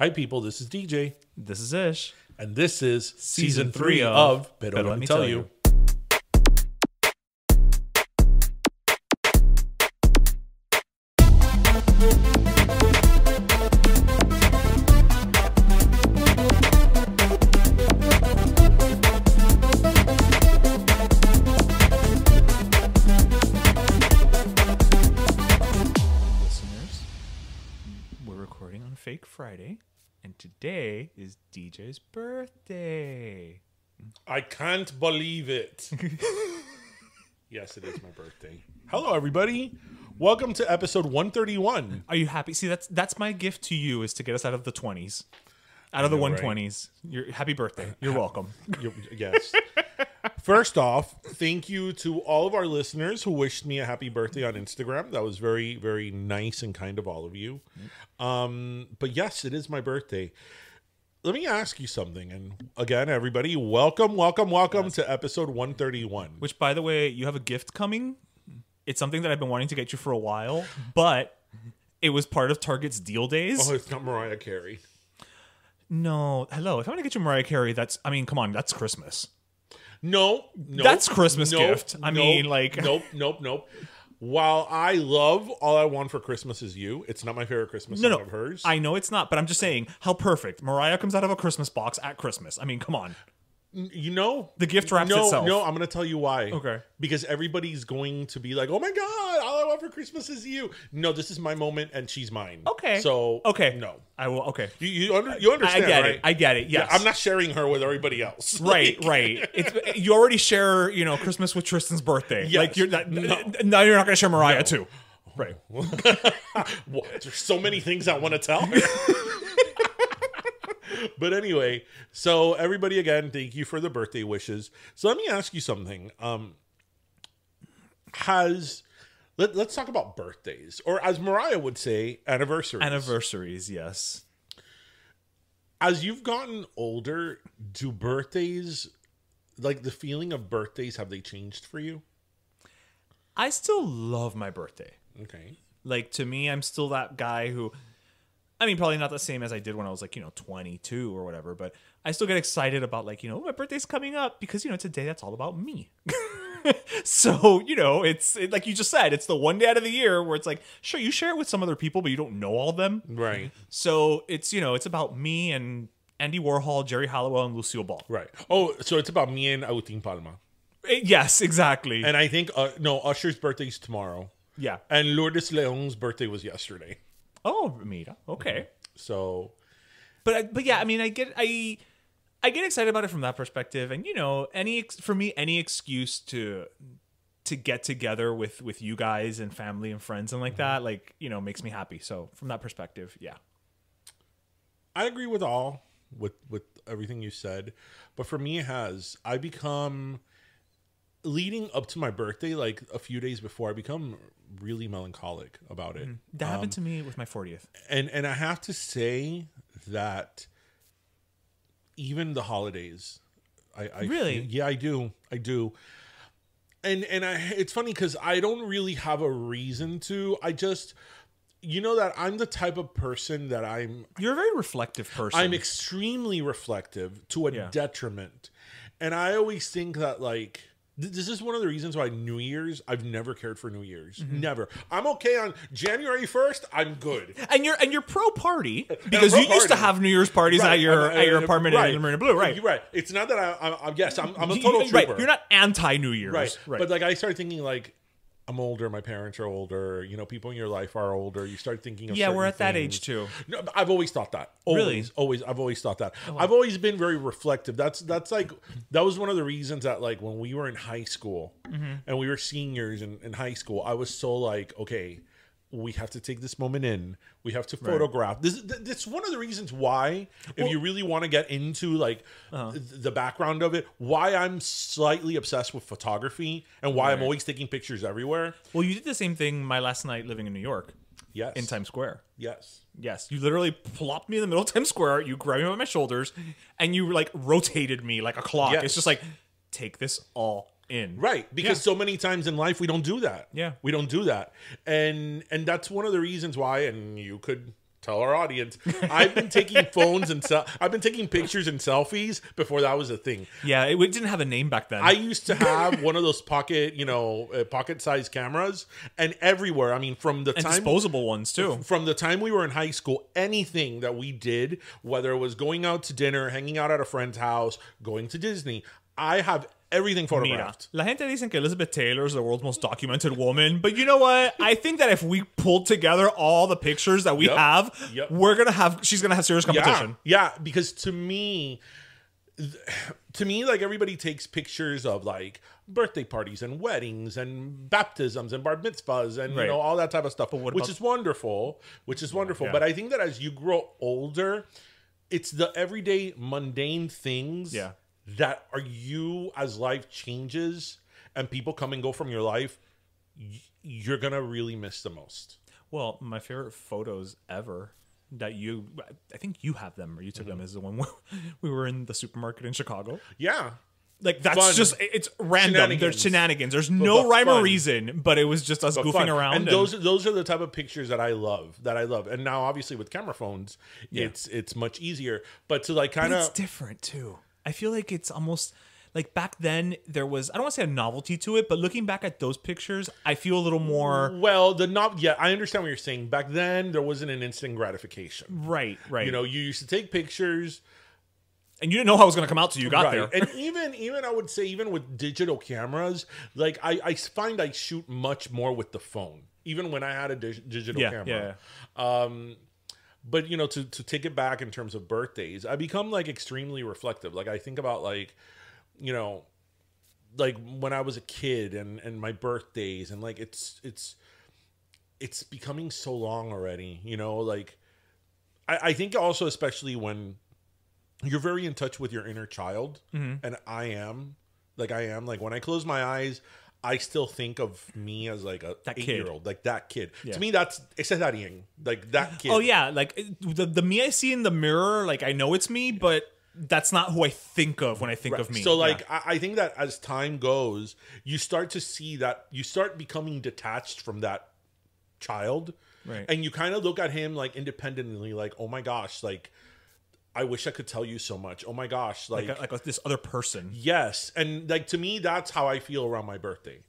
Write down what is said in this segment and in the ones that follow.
Hi, people. This is DJ. This is Ish. And this is Season 3 3 of Pero Pero Let Me Tell You. Listeners, we're recording on Fake Friday, and today is DJ's birthday. I can't believe it. Yes, it is my birthday. Hello, everybody. Welcome to episode 131. Are you happy? See, that's my gift to you, is to get us out of the 20s. Out of the know, right? 120s. Happy birthday. You're welcome. Yes. First off, thank you to all of our listeners who wished me a happy birthday on Instagram. That was very, very nice and kind of all of you. But yes, it is my birthday. Let me ask you something. And again, everybody, welcome to episode 131. Which, by the way, you have a gift coming. It's something that I've been wanting to get you for a while, but it was part of Target's deal days. Oh, it's not Mariah Carey. No, hello. If I'm going to get you Mariah Carey, come on, that's Christmas. No. That's Christmas gift. I mean, like... Nope. While I love All I Want for Christmas Is You, it's not my favorite Christmas song of hers. I know it's not, but I'm just saying, how perfect. Mariah comes out of a Christmas box at Christmas. I mean, come on. You know, The gift wraps itself. No, I'm going to tell you why. Okay. Because everybody's going to be like, oh my God, All I Want for Christmas Is You. No, this is my moment and she's mine. Okay. So, okay. No. I will, okay. You understand, right? I get it, yes. Yeah, I'm not sharing her with everybody else. Right. You already share, Christmas with Tristan's birthday. Yes. Like, now you're not going to share Mariah too. Right. Well, there's so many things I want to tell her. But anyway, so everybody, again, thank you for the birthday wishes. So let me ask you something. Let's talk about birthdays, or as Mariah would say, anniversaries. Anniversaries, yes. As you've gotten older, do birthdays, like the feeling of birthdays, have they changed for you? I still love my birthday. Okay. Like, to me, I'm still that guy who... I mean, probably not the same as I did when I was 22 or whatever, but I still get excited about my birthday's coming up because, today that's all about me. So, it's like you just said, it's the one day out of the year where it's like, sure, you share it with some other people, but you don't know all of them. Right. So it's, it's about me and Andy Warhol, Jerry Halliwell, and Lucille Ball. Right. Oh, so it's about me and Agustin Palma. Yes, exactly. And I think, Usher's birthday's tomorrow. Yeah. And Lourdes Leon's birthday was yesterday. Oh, mira. Okay. So, but yeah, I mean, I get excited about it from that perspective, and any excuse to get together with you guys and family and friends and that, makes me happy. So from that perspective, yeah, I agree with everything you said, but for me, I become, leading up to my birthday, like a few days before, I become really melancholic about it. That happened to me with my 40th. And I have to say that even the holidays, I really? Yeah, I do. And it's funny because I don't really have a reason to. I just, that I'm the type of person that You're a very reflective person. I'm extremely reflective to a detriment. And I always think that, this is one of the reasons why New Year's, I've never cared for New Year's. Mm-hmm. Never. I'm okay on January 1st. I'm good. And you're pro party because you used to have New Year's parties at your apartment in Marina Blue, right? You're right. It's not that I'm a total trooper. Right. You're not anti New Year's, right? But I started thinking I'm older. My parents are older. People in your life are older. You start thinking of we're at that things. age too. No, I've always thought that. Always. I've always thought that. Oh, wow. I've always been very reflective. That was one of the reasons that when we were in high school and we were seniors in high school, I was so okay, we have to take this moment in. We have to photograph. This is one of the reasons why, if you really want to get into the background of it, why I'm slightly obsessed with photography and why I'm always taking pictures everywhere. Well, you did the same thing my last night living in New York. Yes. In Times Square. Yes. You literally plopped me in the middle of Times Square. You grabbed me by my shoulders and you rotated me like a clock. Yes. It's just take this all in. Right. Because so many times in life we don't do that. Yeah. We don't do that. And that's one of the reasons why, and you could tell our audience, I've been taking I've been taking pictures and selfies before that was a thing. Yeah, it didn't have a name back then. I used to have one of those pocket-sized cameras, and everywhere. I mean, from the time disposable ones too. From the time we were in high school, anything that we did, whether it was going out to dinner, hanging out at a friend's house, going to Disney, I have everything photographed. Mira, la gente dicen que Elizabeth Taylor is the world's most documented woman, but you know what? I think that if we pulled together all the pictures that we have, she's gonna have serious competition. Yeah, because to me, like, everybody takes pictures of like birthday parties and weddings and baptisms and bar mitzvahs and all that type of stuff, which is wonderful. Yeah. But I think that as you grow older, it's the everyday mundane things that are you, as life changes and people come and go from your life, you're gonna really miss the most. Well, my favorite photos ever that I think you have them, or you took them, is the one where we were in the supermarket in Chicago. Yeah. Like, that's just, it's random. There's shenanigans. There's no rhyme or reason, but it was just us goofing around. And those are the type of pictures that I love. And now, obviously, with camera phones, it's much easier. But to like kind of... It's different, too. I feel like it's almost... Like, back then, there was... I don't want to say a novelty to it, but looking back at those pictures, I feel a little more... Well, I understand what you're saying. Back then, there wasn't an instant gratification. Right. You know, you used to take pictures... And you didn't know how it was going to come out till you got there. And even I would say, even with digital cameras, like I find I shoot much more with the phone, even when I had a digital camera. But you know, to take it back in terms of birthdays, I become like extremely reflective. Like I think about like, you know, like when I was a kid and my birthdays, and like it's becoming so long already. You know, like I think also, especially when you're very in touch with your inner child, and I am like when I close my eyes, I still think of me as like a 8-year-old, like that kid. Yeah. To me, it's estarín, like that kid. Oh yeah, like the me I see in the mirror, like I know it's me, but that's not who I think of when I think of me. So like I think that as time goes, you start to see that you start becoming detached from that child, right? And you kind of look at him like independently, like, oh my gosh, like, I wish I could tell you so much. Oh my gosh, like this other person. Yes, and like to me, that's how I feel around my birthday.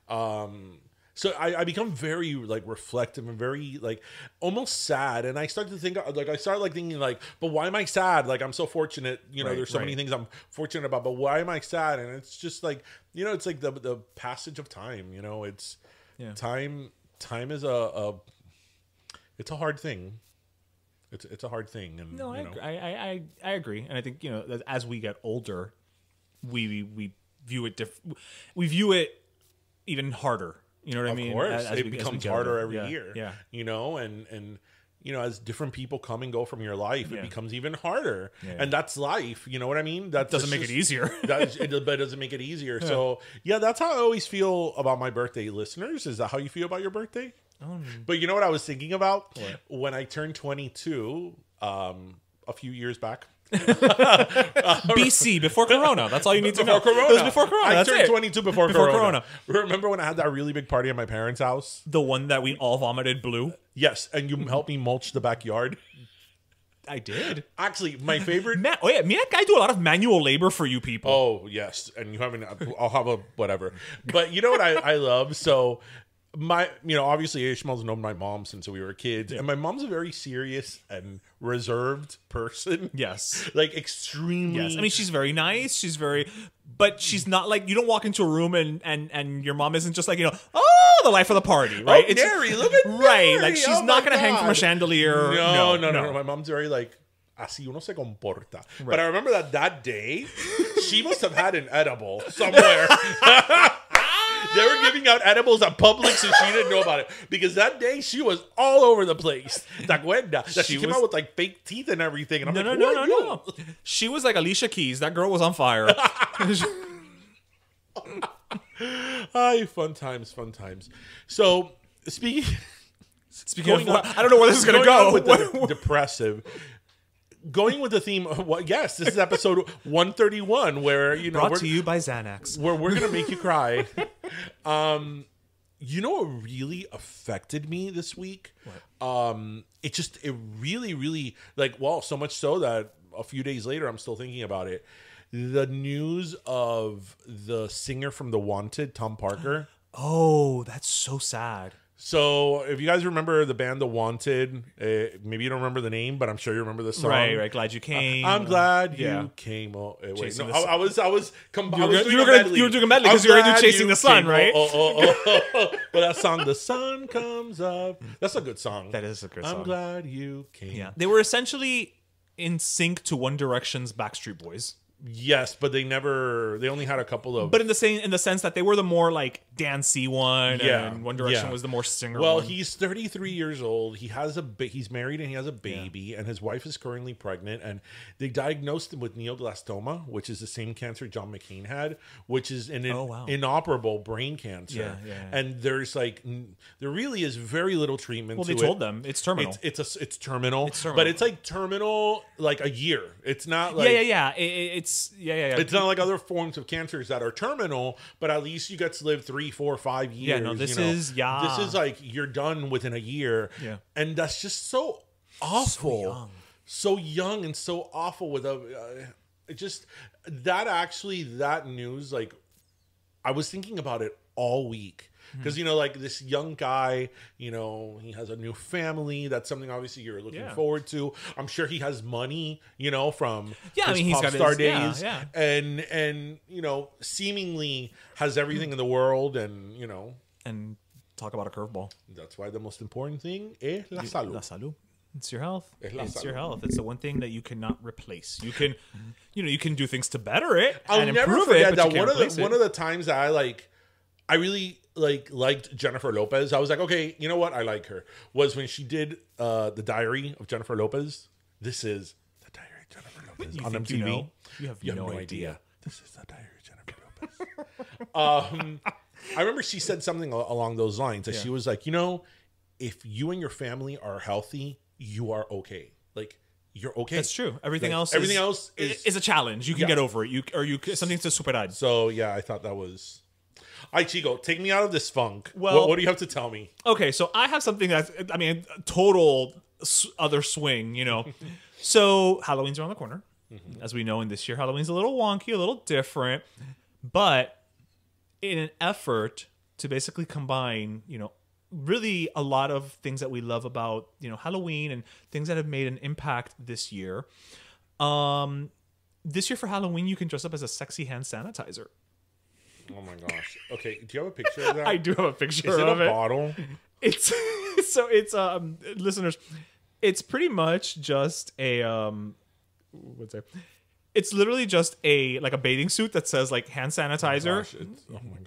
So I become very like reflective and very like almost sad, and I start to think like thinking like, but why am I sad? Like I'm so fortunate, you know. There's so many things I'm fortunate about, but why am I sad? And it's just like, you know, it's like the passage of time. You know, it's time. Time is it's a hard thing. It's a hard thing, and no, I agree, and I think, you know, as we get older, we view it we view it even harder. You know what I mean? Of course, it becomes harder every year. Yeah, you know, and you know, as different people come and go from your life, it becomes even harder, and that's life. You know what I mean? That doesn't make it easier. But it doesn't make it easier. Yeah. So yeah, that's how I always feel about my birthday. Listeners, is that how you feel about your birthday? But you know what I was thinking about when I turned 22 a few years back. BC, before Corona. That's all you need to know. Corona. It was before Corona. I turned 22 before Corona. Remember when I had that really big party at my parents' house? The one that we all vomited blue? Yes, and you helped me mulch the backyard. I did. Actually, my favorite... Me and I do a lot of manual labor for you people. Oh, yes. And you haven't... I'll have a whatever. But you know what I love? So... obviously Ishmael's known my mom since we were kids, and my mom's a very serious and reserved person. Yes, like extremely. Yes, I mean, she's very nice. But she's not like, you don't walk into a room and your mom isn't just like, you know, oh, the life of the party, right? Oh, Neri, look at Neri. Right, like she's not gonna hang from a chandelier. No. My mom's very like, así uno se comporta. Right. But I remember that day, she must have had an edible somewhere. They were giving out edibles at Publix and she didn't know about it. Because that day she was all over the place. ¿Te acuerdas? That she came out with like fake teeth and everything. And I'm no. She was like Alicia Keys. That girl was on fire. Ay, fun times. So speaking of, I don't know where this is going to go. With the depressive. Going with the theme, yes, this is episode 131, where, you know, brought to you by Xanax, where we're gonna make you cry. You know what really affected me this week? It really like, well, so much so that a few days later I'm still thinking about it. The news of the singer from The Wanted, Tom Parker. Oh, that's so sad. So if you guys remember the band The Wanted, maybe you don't remember the name, but I'm sure you remember the song. Right. Glad you came. I'm glad you came. Oh, wait, no, I was you were doing a medley because you were going to do Chasing the Sun, right? But that song, The Sun Comes Up, that's a good song. That is a good song. I'm glad you came. Yeah, they were essentially in sync to One Direction's Backstreet Boys. Yes, but they only had a couple of. But in the sense that they were the more like dancey one, and One Direction was the more singer. Well, one. he's 33 years old. He has he's married and he has a baby, and his wife is currently pregnant. And they diagnosed him with neoblastoma, which is the same cancer John McCain had, which is an inoperable brain cancer. And there's there really is very little treatment. Well, they told them it's terminal. It's terminal, but it's like terminal like a year. It's not like It's not like other forms of cancers that are terminal, but at least you get to live 3, 4, 5 years. Yeah, no, this is like you're done within a year. Yeah, and that's just so awful, so young and so awful. With that news, like I was thinking about it all week. Because, like this young guy, he has a new family. That's something obviously you're looking forward to. I'm sure he has money, from his pop star days. And seemingly has everything in the world and, And talk about a curveball. That's why the most important thing is la salud. La salud. It's your health. It's your health. It's the one thing that you cannot replace. You can, you can do things to better it. I'll never forget that one of the times that I really liked Jennifer Lopez. I was like, okay, you know what? I like her. Was when she did the Diary of Jennifer Lopez. This is the Diary of Jennifer Lopez on MTV. You have no idea. This is the Diary of Jennifer Lopez. I remember she said something along those lines. That she was like, if you and your family are healthy, you are okay. Like, you're okay. That's true. Everything else is a challenge. You can get over it. Something to superar. So yeah, I thought that was. All right, Chico, take me out of this funk. Well, what do you have to tell me? Okay, so I have something that's, total other swing, So Halloween's around the corner. As we know, in this year, Halloween's a little wonky, a little different. But in an effort to basically combine, really a lot of things that we love about, Halloween and things that have made an impact this year. This year for Halloween, you can dress up as a sexy hand sanitizer. Oh my gosh. Okay, do you have a picture of that? I do have a picture of it. Is it a bottle? It's listeners, it's pretty much just a what's that? It's literally just a bathing suit that says hand sanitizer,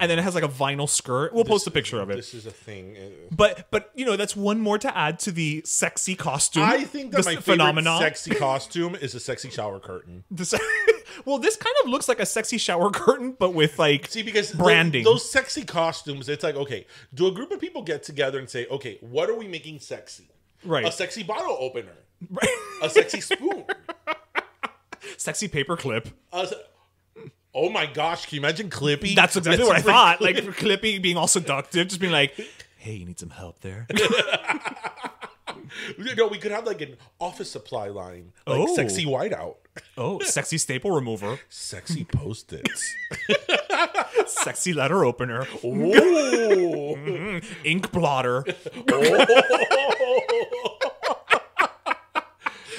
and then it has a vinyl skirt. We'll post a picture of it. This is a thing. But that's one more to add to the sexy costume. I think that my favorite sexy costume is a sexy shower curtain. Well, this kind of looks like a sexy shower curtain, but with because branding. Those sexy costumes, it's okay, do a group of people get together and say, okay, what are we making sexy? Right. A sexy bottle opener. Right. A sexy spoon. Sexy paper clip. Oh my gosh, can you imagine Clippy? That's exactly what I thought. Clippy being all seductive, just being like, hey, you need some help there? No, we could have an office supply line. Sexy whiteout. Oh, sexy staple remover. Sexy Post-its. Sexy letter opener. Oh. Ink blotter.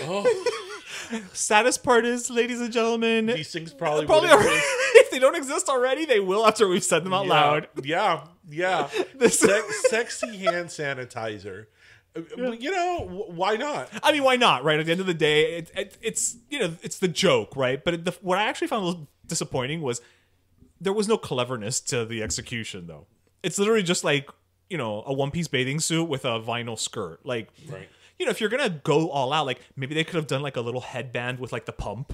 Oh. Saddest part is, ladies and gentlemen, these things probably if they don't exist already, they will after we've said them out loud. Yeah. Sexy hand sanitizer. Why not? Why not? Right? At the end of the day, it's it's the joke, right? But what I actually found a little disappointing was there was no cleverness to the execution, though. It's literally just a one-piece bathing suit with a vinyl skirt, right. If you're gonna go all out, maybe they could have done a little headband with the pump,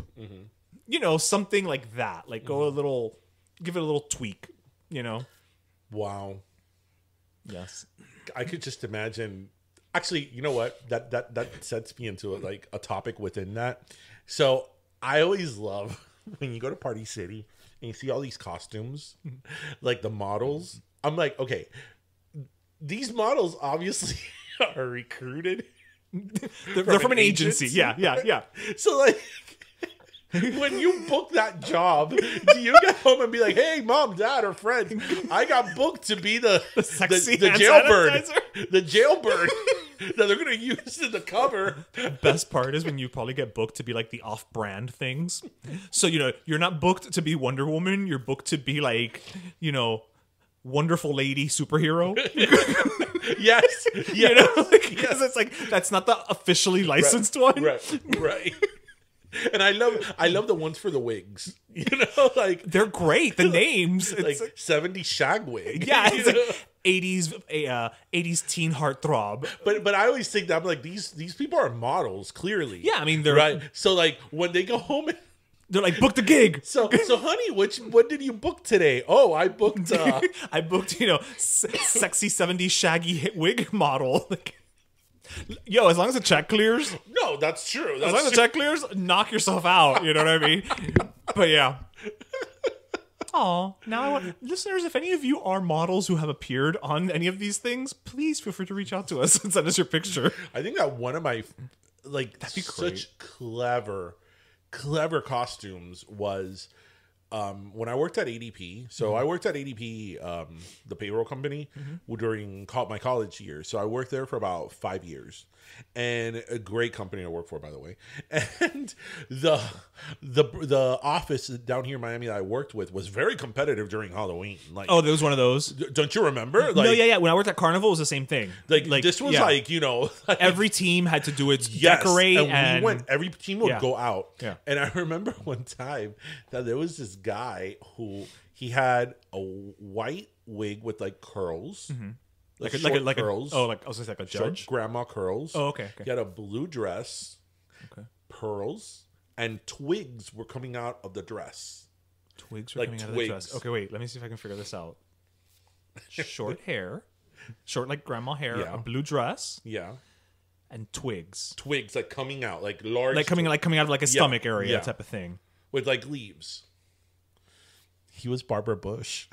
something like that. Go a little, give it a little tweak, Wow. Yes, I could just imagine. Actually, you know what? That sets me into a topic within that. So I always love when you go to Party City and you see all these costumes, the models. I'm like, okay, these models obviously are recruited. They're from an agency. Yeah. So like, when you book that job, do you get home and be like, "Hey, mom, dad, or friend, I got booked to be the jailbird, the jailbird that they're gonna use in the cover." Best part is when you probably get booked to be like the off-brand things. So you're not booked to be Wonder Woman. You're booked to be like wonderful lady superhero. Yes. Because it's like that's not the officially licensed one. Right. And I love the ones for the wigs. Like they're great. The names, it's like 70s shag wig. Yeah, it's like 80s teen heartthrob. But I always think that I'm like these people are models clearly. Yeah, I mean they're right. So like when they go home, they're like, book the gig. So honey, what did you book today? Oh, I booked. I booked sexy 70s shaggy wig model. Yo, as long as the check clears. No, that's true. As long as the check clears, knock yourself out. You know what I mean? But yeah. Aw. Now I want listeners, if any of you are models who have appeared on any of these things, please feel free to reach out to us and send us your picture. I think that one of my that'd be such clever costumes was when I worked at ADP. So I worked at ADP, the payroll company, during my college years. So I worked there for about 5 years, and a great company to work for, by the way. And the office down here in Miami that I worked with was very competitive during Halloween. Like, oh, there was one of those. Don't you remember? No, yeah. When I worked at Carnival, it was the same thing. Like this was like every team had to do its decorate, and every team would go out. Yeah. And I remember one time that there was this guy who he had a white wig with like curls. Like curls. I was just like a judge. Short grandma curls. Oh, okay. He had a blue dress. Okay. Pearls and twigs were coming out of the dress. Twigs were coming out of the dress. Okay, wait. Let me see if I can figure this out. Short hair, short like grandma hair, a blue dress. Yeah. And twigs. Twigs like coming out, like large. Like coming out of like a stomach area type of thing. With like leaves. He was Barbara Bush.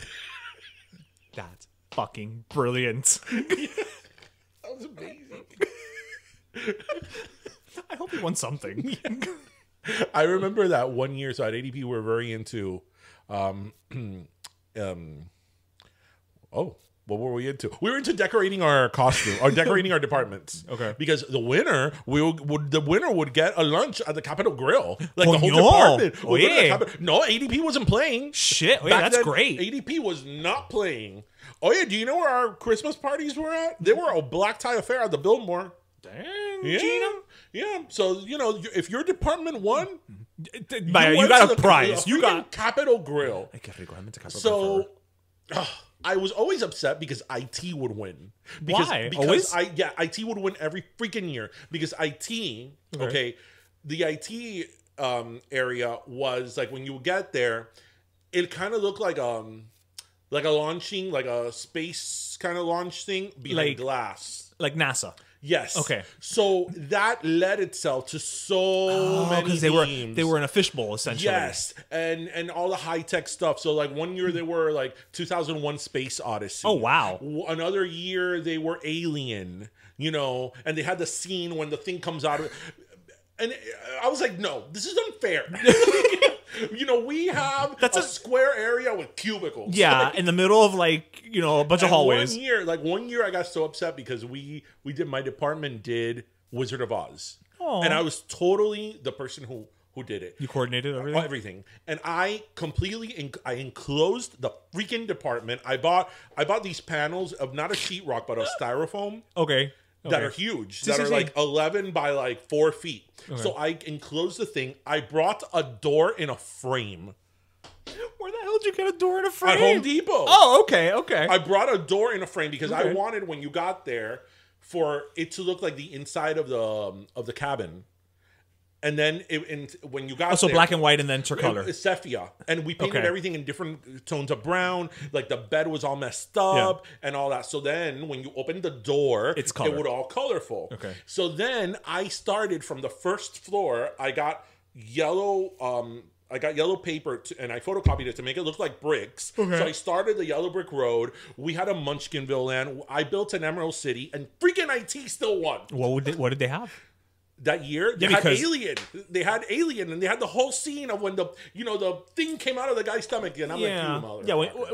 That's fucking brilliant. That was amazing. I hope he won something. I remember that one year. So at ADP, we were very into, what were we into? We were into decorating our costume, or decorating our departments. Okay. Because the winner would get a lunch at the Capitol Grill. Like the whole department. Oh, yeah. No, ADP wasn't playing. Shit. Oh, yeah, that's great. ADP was not playing. Oh, yeah. Do you know where our Christmas parties were at? They were a black tie affair at the Biltmore. Dang, yeah. Gina. Yeah. So, if your department won, you got a prize. You got Capitol Grill. I can't go to Capitol Grill. I was always upset because IT would win. Why? Because IT would win every freaking year. Because IT, the IT area was like when you get there, it kind of looked like a launching, like a space kind of launch thing behind glass. Like NASA. Yes. Okay. So that led itself to so many because they were in a fishbowl essentially. Yes, and all the high tech stuff. So like one year they were like 2001: Space Odyssey. Oh wow. Another year they were Alien. And they had the scene when the thing comes out of it. And I was like, no, this is unfair. We have a square area with cubicles. Yeah, in the middle of a bunch of hallways. One year I got so upset because my department did Wizard of Oz. Aww. And I was totally the person who did it. You coordinated everything? Everything. And I completely I enclosed the freaking department. I bought these panels of not a sheetrock, but of styrofoam. Okay. That are huge, that are like 11 by like 4 feet. Okay. So I enclosed the thing. I brought a door in a frame. Where the hell did you get a door in a frame? At Home Depot. Oh, okay. I brought a door in a frame because I wanted when you got there for it to look like the inside of the cabin. And then when you got so there, black and white and then Tricolor. It's sepia. And we painted everything in different tones of brown. Like the bed was all messed up and all that. So then when you opened the door, it would all colorful. Okay. So then I started from the first floor. I got yellow I got yellow paper and I photocopied it to make it look like bricks. Okay. So I started the yellow brick road. We had a Munchkinville land. I built an Emerald City, and freaking IT still won. What did they have? That year, they had Alien. They had Alien, and they had the whole scene of when the thing came out of the guy's stomach. And I'm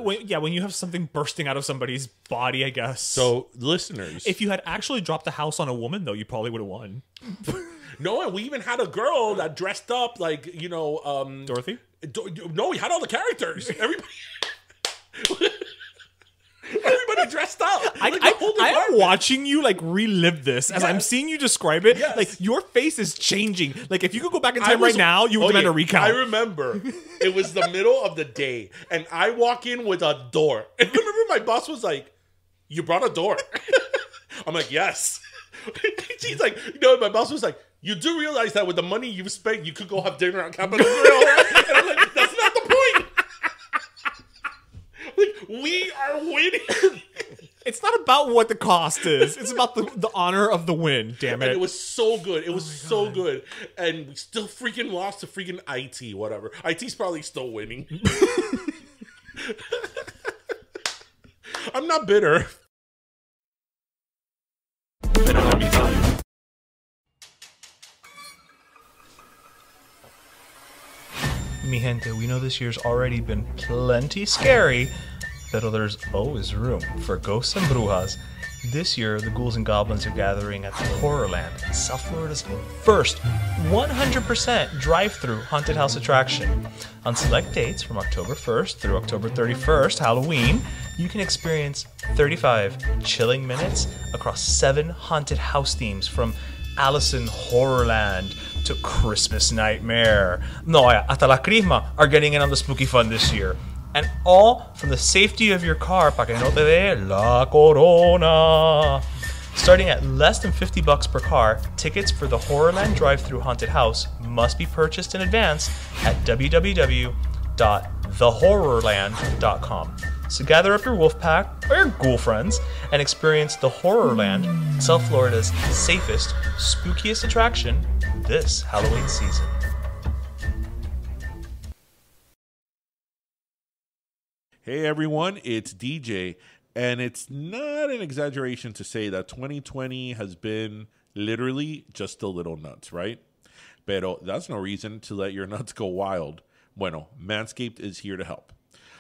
when you have something bursting out of somebody's body, I guess. So, listeners, if you had actually dropped the house on a woman, though, you probably would have won. No, and we even had a girl that dressed up like Dorothy. No, we had all the characters. Everybody dressed up. I am watching you like relive this as I'm seeing you describe it. Yes. Like your face is changing. Like if you could go back in time right now, you would demand a recount. I remember it was the middle of the day, and I walk in with a door. And I remember my boss was like, "You brought a door?" I'm like, "Yes." She's like, my boss was like, "You do realize that with the money you've spent, you could go have dinner at Capitol Grill, right?" And I'm like, "That's not the point." Like, we are winning. It's not about what the cost is. It's about the honor of the win, damn it. And it was so good. It was so good. And we still freaking lost to freaking IT, whatever. IT's probably still winning. I'm not bitter. Let me tell you. Mi gente, we know this year's already been plenty scary, but there's always room for ghosts and brujas. This year, the ghouls and goblins are gathering at the Horrorland, South Florida's first 100% drive-through haunted house attraction. On select dates from October 1st through October 31st, Halloween, you can experience 35 chilling minutes across 7 haunted house themes from Allison Horrorland to Christmas Nightmare. No, hasta la Crisma are getting in on the spooky fun this year. And all from the safety of your car, pa que no te dé la corona. Starting at less than $50 per car, tickets for the Horrorland Drive-Thru Haunted House must be purchased in advance at www.thehorrorland.com. So gather up your wolf pack or your ghoul friends and experience the Horrorland, South Florida's safest, spookiest attraction this Halloween season. Hey everyone, it's DJ, and it's not an exaggeration to say that 2020 has been literally just a little nuts, right? Pero that's no reason to let your nuts go wild. Bueno, Manscaped is here to help.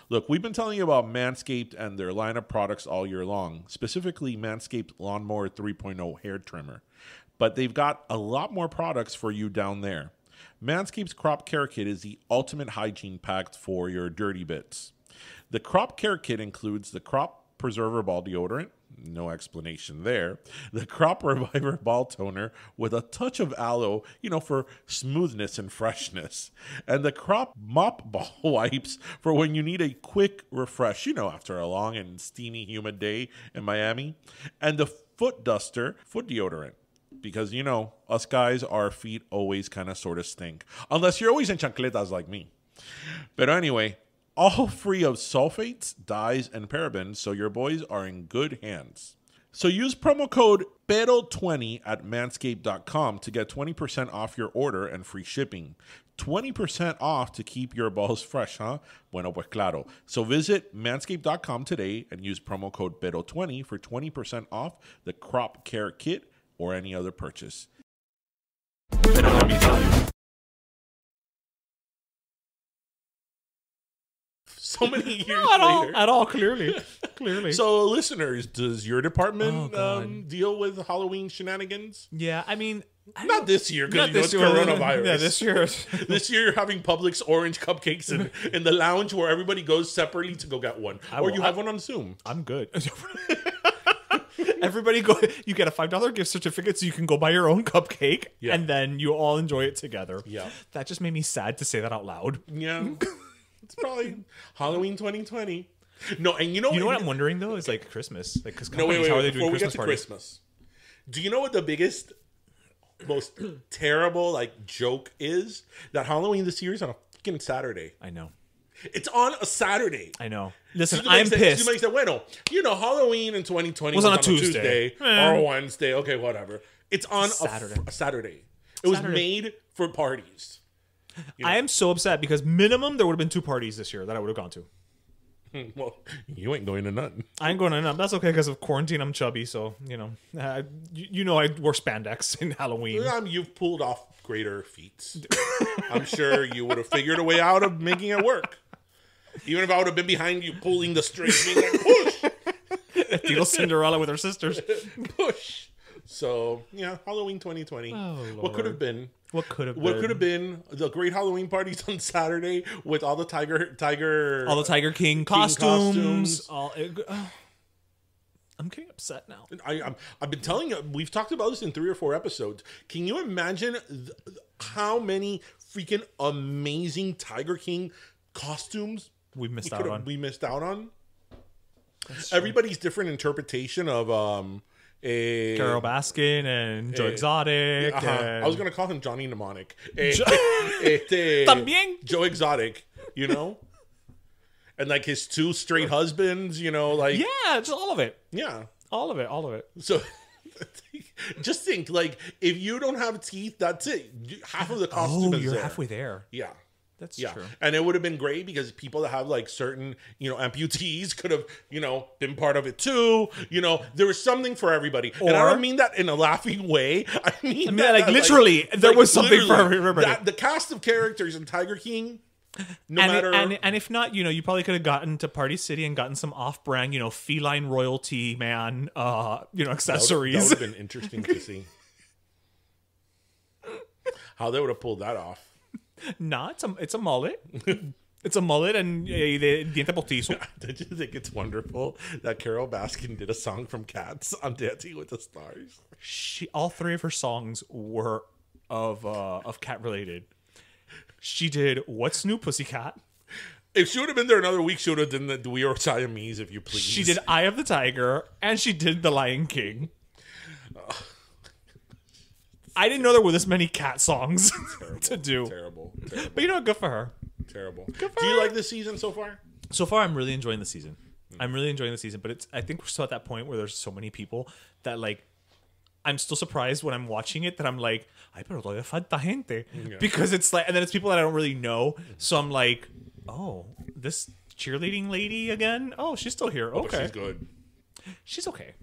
Look, we've been telling you about Manscaped and their line of products all year long, specifically Manscaped Lawnmower 3.0 hair trimmer. But they've got a lot more products for you down there. Manscaped's Crop Care Kit is the ultimate hygiene pack for your dirty bits. The Crop Care Kit includes the Crop Preserver Ball Deodorant, no explanation there, the Crop Reviver Ball Toner with a touch of aloe, for smoothness and freshness, and the Crop Mop Ball Wipes for when you need a quick refresh, after a long and steamy, humid day in Miami, and the Foot Duster Foot Deodorant. Because, us guys, our feet always kind of sort of stink. Unless you're always in chancletas like me. But anyway, all free of sulfates, dyes, and parabens, so your boys are in good hands. So use promo code PERO20 at manscaped.com to get 20% off your order and free shipping. 20% off to keep your balls fresh, huh? Bueno, pues claro. So visit manscaped.com today and use promo code PERO20 for 20% off the Crop Care Kit or any other purchase. Pero let me tell you. So many years later. At all, clearly. So, listeners, does your department deal with Halloween shenanigans? Yeah, I mean... Not this year, because it's coronavirus. Yeah, this year. This year, you're having Publix orange cupcakes in the lounge where everybody goes separately to go get one. Or you have one on Zoom. I'm good. Everybody go. You get a $5 gift certificate so you can go buy your own cupcake, and then you all enjoy it together. Yeah. That just made me sad to say that out loud. Yeah. It's probably Halloween 2020. No, and you know what I'm wondering though is like Christmas, like because how are they doing Christmas parties? Christmas, do you know what the biggest, most terrible joke is? That Halloween this year is on a fucking Saturday. I know. It's on a Saturday. I know. Listen, I'm pissed. Bueno, Halloween in 2020 was on a Tuesday or Wednesday. Okay, whatever. It's on a Saturday. It was made for parties. I am so upset because minimum there would have been 2 parties this year that I would have gone to. Well, you ain't going to nothing. I ain't going to none. That's okay because of quarantine. I'm chubby, so I wore spandex in Halloween. You've pulled off greater feats. I'm sure you would have figured a way out of making it work. Even if I would have been behind you pulling the string, being like, push! Little Cinderella with her sisters. Push! So, yeah, Halloween 2020. Oh, what could have been? What could have been the great Halloween parties on Saturday with all the Tiger King costumes. I'm getting upset now. I've been telling you, we've talked about this in 3 or 4 episodes. Can you imagine how many freaking amazing Tiger King costumes we missed out on? Everybody's different interpretation of Carol Baskin and Joe Exotic. I was gonna call him Johnny Mnemonic. También Joe Exotic, and like his 2 straight husbands, like just all of it. Yeah, all of it. So just think, like, if you don't have teeth, that's it. Half of the costume is you're there. halfway there. Yeah. That's true. And it would have been great because people that have like certain, amputees could have, been part of it too. There was something for everybody. And I don't mean that in a laughing way. I mean that, like literally, there was something for everybody. The cast of characters in Tiger King, matter. And if not, you probably could have gotten to Party City and gotten some off-brand, feline royalty, man, accessories. That would have been interesting to see. How they would have pulled that off. Nah, it's a mullet. It's a mullet and diente postizo. Don't you think it's wonderful that Carol Baskin did a song from Cats on Dancing with the Stars? All 3 of her songs were of cat related. She did What's New, Pussycat? If she would have been there another week, she would have done the We Are Siamese, if you please. She did Eye of the Tiger, and she did The Lion King. I didn't know there were this many cat songs to do. Terrible. But good for her. Terrible. Good for Do her. you like this season so far? So far, I'm really enjoying the season. But I think we're still at that point where there's so many people that, like, I'm still surprised when I'm watching it that I'm like, ay, pero todavía falta gente. Yeah. Because it's like, and then it's people that I don't really know. So I'm like, oh, this cheerleading lady again? Oh, she's still here. Okay. Oh, she's good. She's okay.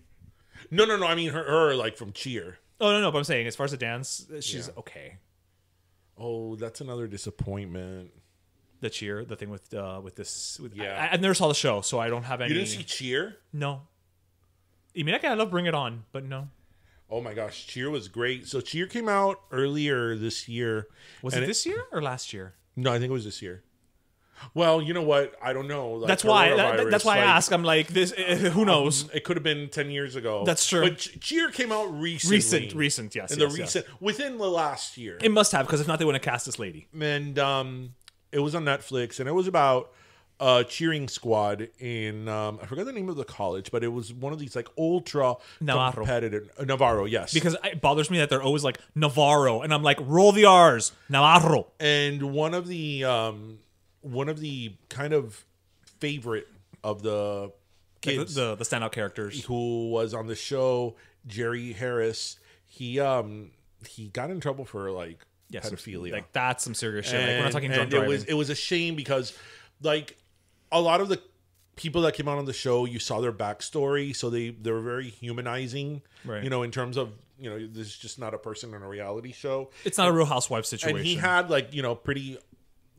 No. I mean, her like from Cheer. Oh, no. But I'm saying, as far as the dance, she's okay. Oh, that's another disappointment. The Cheer, the thing with this. I never saw the show, so I don't have any. You didn't see Cheer? No. I mean, I love Bring It On, but no. Oh my gosh, Cheer was great. So Cheer came out earlier this year. Was it this year or last year? No, I think it was this year. Well, you know what? I don't know. Like, that's why I ask. I'm like, this. Who knows? It could have been 10 years ago. That's true. But Cheer came out recently. Recent, yes. Within the last year. It must have, because if not, they wouldn't have cast this lady. And it was on Netflix, and it was about a cheering squad in I forgot the name of the college, but it was one of these like ultra competitive Navarro, yes. Because it bothers me that they're always like Navarro, and I'm like, roll the R's, Navarro. And one of the kind of favorite of the kids, like the standout characters who was on the show, Jerry Harris, he got in trouble for like pedophilia. Like that's some serious shit. Like, we're not talking drunk driving. It was a shame because like a lot of the people that came out on the show, you saw their backstory, so they were very humanizing, right? In terms of this is just not a person in a reality show. It's not a Real Housewives situation. And he had like pretty.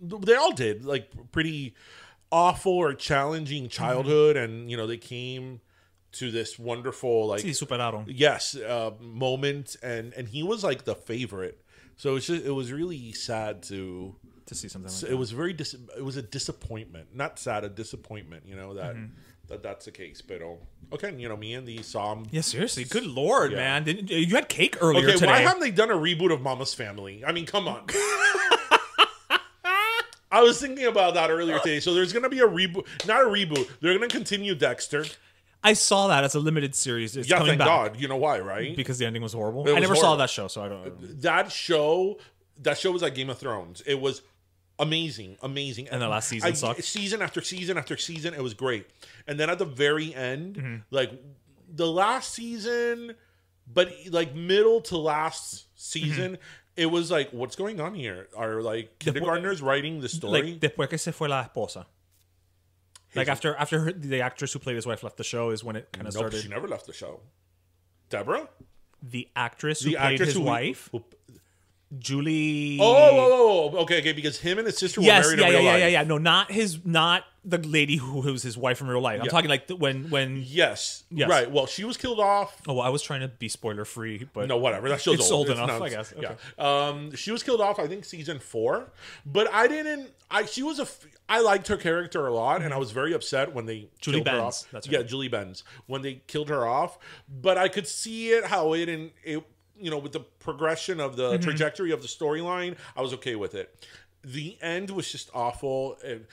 They all did like pretty awful or challenging childhood, and they came to this wonderful like moment, and he was like the favorite. So it was really sad to see something. Like it was it was a disappointment, not sad, a disappointment. That's the case. But okay, me and the saw. Yeah, seriously, good lord, man! You had cake earlier today. Why haven't they done a reboot of Mama's Family? I mean, come on. I was thinking about that earlier today. So there's going to be a reboot, not a reboot. They're going to continue Dexter. I saw that as a limited series. It's coming thank back. God. You know why, right? Because the ending was horrible. I never saw that show, so I don't. That show was like Game of Thrones. It was amazing. And the last season sucked. Season after season after season, it was great. And then at the very end, like the last season, but like middle to last season, it was like, what's going on here? Are like kindergartners writing the story? Like después que se fue la esposa. Like after the actress who played his wife left the show is when it kind of started. She never left the show. Deborah? The actress who played his wife, Julie. Okay, because him and his sister were married in real life. Yeah. No, not the lady who was his wife in real life. I'm talking like when. Yes, right. Well, she was killed off. Oh, well, I was trying to be spoiler free, but no, whatever. That show's old enough, I guess. Okay. Yeah. She was killed off. I think season 4, but I didn't. I liked her character a lot, and I was very upset when they killed her off. That's right. Yeah, Julie Benz, when they killed her off. But I could see how it with the progression of the trajectory of the storyline, I was okay with it. The end was just awful. And,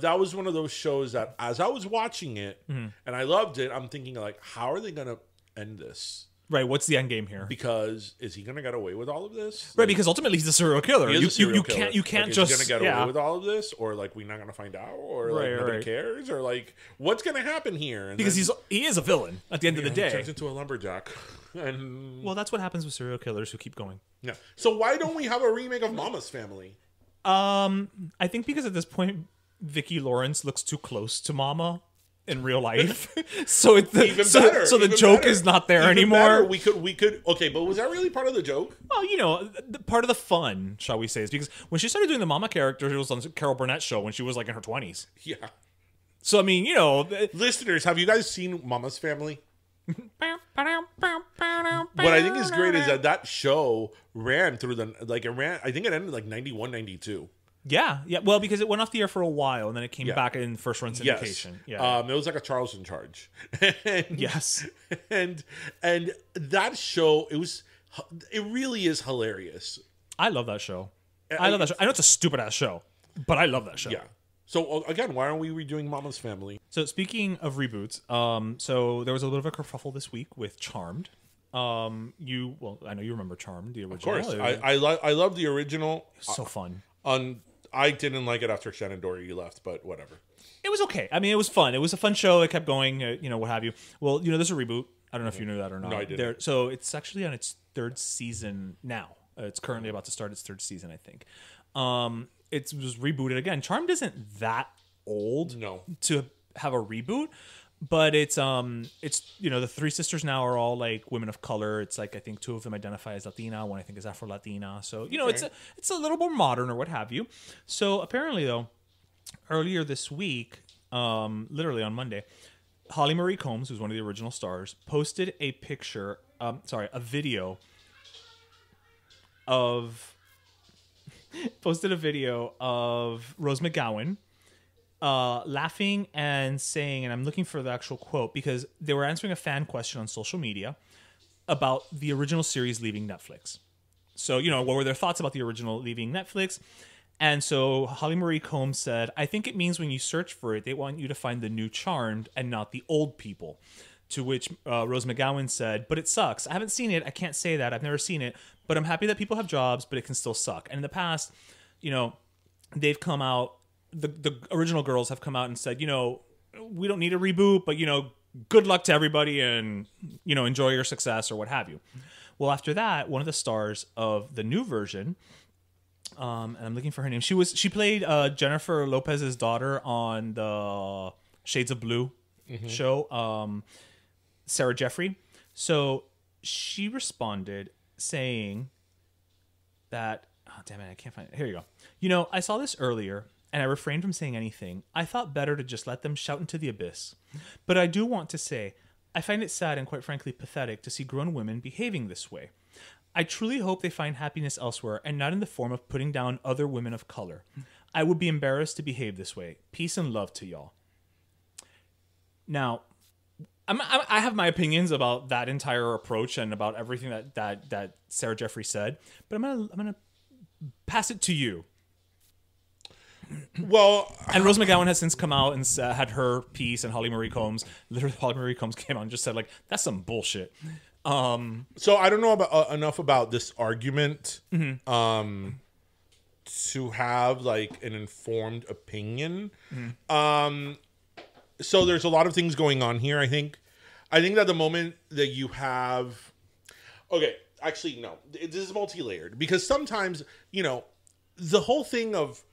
that was one of those shows that as I was watching it and I loved it, I'm thinking like, how are they going to end this? Right. What's the end game here? Because is he going to get away with all of this? Right. Because ultimately he's a serial killer. You can't just. Is he going to get away with all of this, or like we're not going to find out, or like nobody cares, or like what's going to happen here? And because he is a villain at the end of the day. He turns into a lumberjack. And well, that's what happens with serial killers who keep going. Yeah. So why don't we have a remake of Mama's Family? I think because at this point, Vicki Lawrence looks too close to Mama in real life, so the joke is not there anymore. We could. Okay, but was that really part of the joke? Well, part of the fun, shall we say, is because when she started doing the Mama character, it was on Carol Burnett's show when she was like in her 20s. Yeah. So I mean, listeners, have you guys seen Mama's Family? What I think is great is that show ran through I think it ended like 91, 92. Yeah. Well, because it went off the air for a while and then it came back in first run syndication. Yes. It was like a Charles in Charge. Yes. And that show, it really is hilarious. I love that show. I love that show. I know it's a stupid ass show, but I love that show. Yeah. So again, why aren't we redoing Mama's Family? So speaking of reboots, so there was a little bit of a kerfuffle this week with Charmed. I know you remember Charmed, the original. Of course, I love the original. So fun. I didn't like it after Shannon Doherty left, but whatever. It was okay. I mean, it was fun. It was a fun show. It kept going. What have you? Well, there's a reboot. I don't know if you knew that or not. No, I didn't. So it's actually on its 3rd season now. It's currently about to start its 3rd season, I think. It was rebooted again. Charmed isn't that old to have a reboot, but it's the 3 sisters now are all like women of color. It's like I think 2 of them identify as Latina, one I think is Afro-Latina. So it's a little more modern or what have you. So apparently though, earlier this week, literally on Monday, Holly Marie Combs, who's one of the original stars, posted a video of Rose McGowan laughing and saying, and I'm looking for the actual quote because they were answering a fan question on social media about the original series leaving Netflix. So, what were their thoughts about the original leaving Netflix? And so Holly Marie Combs said, I think it means when you search for it, they want you to find the new Charmed and not the old people. To which Rose McGowan said, but it sucks. I haven't seen it. I can't say that. I've never seen it. But I'm happy that people have jobs, but it can still suck. And in the past, they've come out, the original girls have come out and said, we don't need a reboot, but, good luck to everybody and, enjoy your success or what have you. Well, after that, one of the stars of the new version, and I'm looking for her name. She played Jennifer Lopez's daughter on the Shades of Blue show, Sarah Jeffrey. So she responded saying that, oh, damn it, I can't find it. Here you go. I saw this earlier and I refrained from saying anything. I thought better to just let them shout into the abyss. But I do want to say, I find it sad and quite frankly pathetic to see grown women behaving this way. I truly hope they find happiness elsewhere and not in the form of putting down other women of color. I would be embarrassed to behave this way. Peace and love to y'all. Now, I have my opinions about that entire approach and about everything that Sarah Jeffrey said, but I'm gonna pass it to you. Well, and Rose McGowan has since come out and had her piece, and Holly Marie Combs came on and just said like, that's some bullshit. So I don't know about enough about this argument to have like an informed opinion. So there's a lot of things going on here. I think that the moment that you have, okay, actually, no, this is multi-layered because sometimes, the whole thing of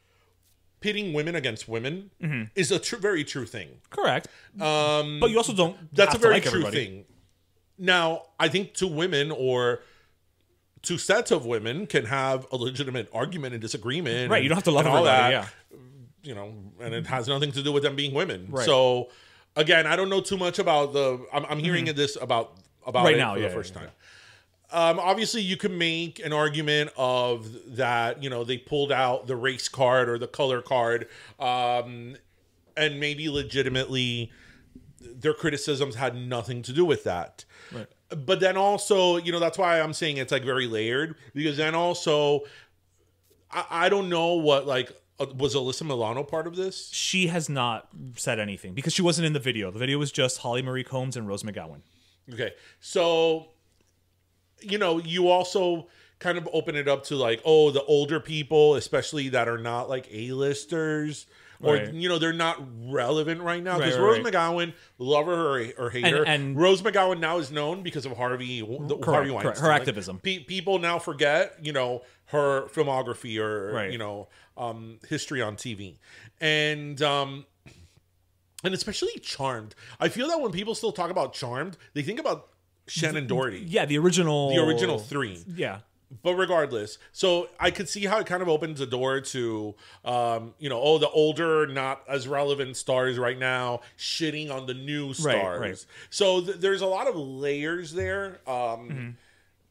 pitting women against women is a very true thing. Correct. But you also don't. That's a very true everybody. thing. Now, I think two women or two sets of women can have a legitimate argument and disagreement. Right. You don't have to love all everybody. that, and it has nothing to do with them being women. Right. So, again, I don't know too much about I'm hearing this about right it now, for the first time. Obviously, you can make an argument of that, they pulled out the race card or the color card, and maybe legitimately their criticisms had nothing to do with that. Right. But then also, that's why I'm saying it's like very layered, because then also, I don't know what, was Alyssa Milano part of this? She has not said anything because she wasn't in the video. The video was just Holly Marie Combs and Rose McGowan. Okay. So, you also kind of open it up to the older people, especially that are not A-listers, or right. They're not relevant right now. Because Right. Rose McGowan, love her or hate her, and Rose McGowan now is known because of Harvey Weinstein. Correct. Her activism. People now forget, her filmography or right. History on TV, and especially Charmed. I feel that when people still talk about Charmed, they think about Shannon Doherty. Yeah, the original 3. Yeah. But regardless, so I could see how it kind of opens the door to, the older, not as relevant stars right now shitting on the new stars. Right. So there's a lot of layers there.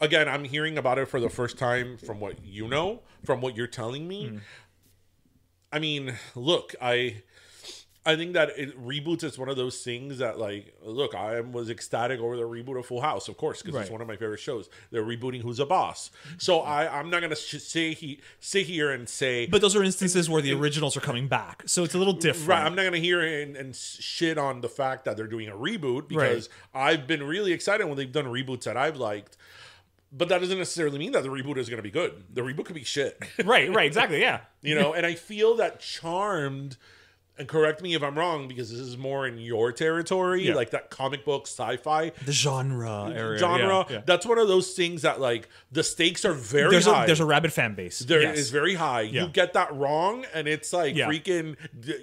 Again, I'm hearing about it for the first time from what from what you're telling me. I mean, look, I think that reboots is one of those things that, look, I was ecstatic over the reboot of Full House, of course, because it's one of my favorite shows. They're rebooting Who's a Boss. So I'm not going to sit here and say... But those are instances where the originals are coming back. So it's a little different. Right. I'm not going to hear and shit on the fact that they're doing a reboot, because I've been really excited when they've done reboots that I've liked. But that doesn't necessarily mean that the reboot is going to be good. The reboot could be shit. Right, exactly, yeah. And I feel that Charmed... And correct me if I'm wrong, because this is more in your territory, like that comic book sci-fi. The genre area. Yeah. That's one of those things that, the stakes are very high. There's a rabid fan base. There is very high. Yeah. You get that wrong, and it's freaking,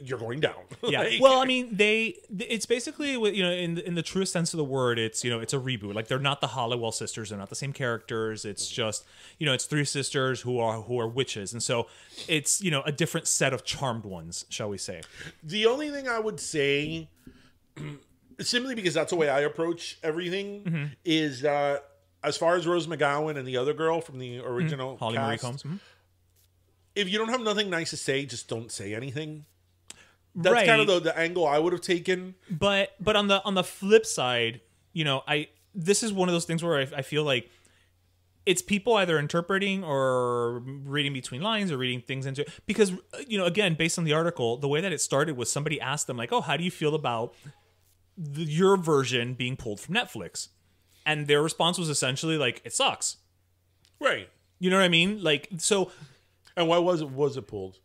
you're going down. Yeah. Well, I mean, it's basically, in the truest sense of the word, it's a reboot. They're not the Halliwell sisters. They're not the same characters. It's just, it's 3 sisters who are witches. And so it's, a different set of charmed ones, shall we say. The only thing I would say, simply because that's the way I approach everything, is that as far as Rose McGowan and the other girl from the original Holly Marie Combs, if you don't have nothing nice to say, just don't say anything. That's kind of the angle I would have taken. But on the flip side, this is one of those things where I feel like it's people either interpreting or reading between lines or reading things into it. Because, again, based on the article, the way that it started was somebody asked them, oh, how do you feel about your version being pulled from Netflix? And their response was essentially it sucks. Right. You know what I mean? So. And why was it pulled?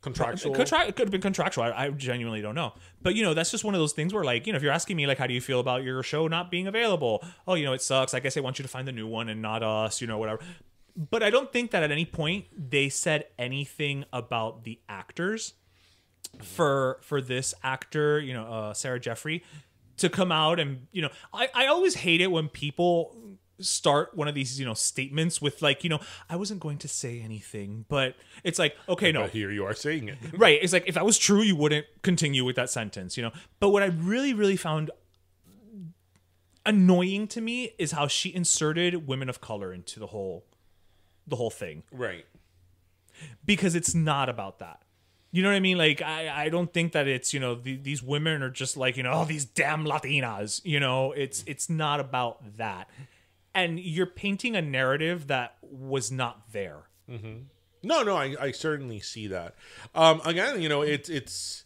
Contractual? It could have been contractual. I genuinely don't know. But, that's just one of those things where, if you're asking me, how do you feel about your show not being available? Oh, it sucks. I guess I want you to find the new one and not us, whatever. But I don't think that at any point they said anything about the actors for this actor, Sarah Jeffrey, to come out and, I always hate it when people start one of these statements with I wasn't going to say anything, but it's okay, no, but here you are saying it. Right. It's if that was true, you wouldn't continue with that sentence, but what I really found annoying to me is how she inserted women of color into the whole thing, right? Because it's not about that. You know what I mean? I don't think that it's, these women are just these damn Latinas, it's not about that. And you're painting a narrative that was not there. Mm-hmm. No, I certainly see that. Again, it's.